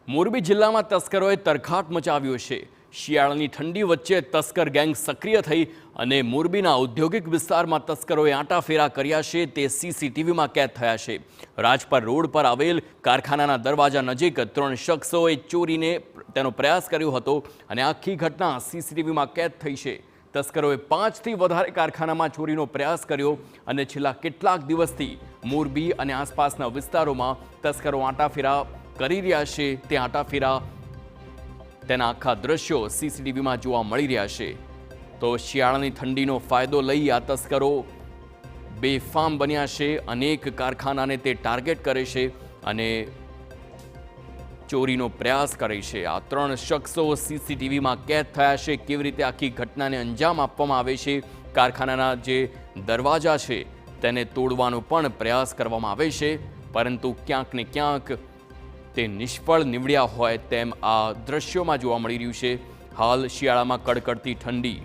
મોરબી જિલ્લામાં તસ્કરોએ તરખાટ મચાવ્યો છે। શિયાળાની ઠંડી વચ્ચે તસ્કર ગેંગ સક્રિય થઈ અને મોરબીના ઔદ્યોગિક વિસ્તારમાં તસ્કરોએ આંટાફેરા કર્યા છે તે સીસીટીવીમાં કેદ થયા છે। રાજપર રોડ પર આવેલ કારખાનાના દરવાજા નજીક 3 શખ્સોએ ચોરીને તેનો પ્રયાસ કર્યો હતો અને આખી ઘટના સીસીટીવીમાં કેદ થઈ છે। તસ્કરોએ 5થી વધારે કારખાનામાં ચોરીનો પ્રયાસ કર્યો અને છેલ્લા કેટલાક દિવસથી મોરબી અને આસપાસના વિસ્તારોમાં તસ્કરો આંટાફેરા કરી રહ્યા છે। તે આંટાફેરા તેના આખા દ્રશ્યો સીસીટીવીમાં જોવા મળી રહ્યા છે। તો શિયાળાની ઠંડીનો ફાયદો લઈ આ તસ્કરો બેફામ બન્યા છે। અનેક કારખાનાને તે ટાર્ગેટ કરે છે અને ચોરીનો પ્રયાસ કરે છે। આ 3 શખ્સો સીસીટીવીમાં કેદ થયા છે। કેવી રીતે આખી ઘટનાને અંજામ આપવામાં આવે છે, કારખાનાના જે દરવાજા છે તેને તોડવાનો પણ પ્રયાસ કરવામાં આવે છે, પરંતુ ક્યાંક ને ક્યાંક તે નિષ્ફળ નીવડ્યા હોય તેમ આ દ્રશ્યોમાં જોવા મળી રહ્યું છે। હાલ શિયાળામાં કડકડતી ઠંડી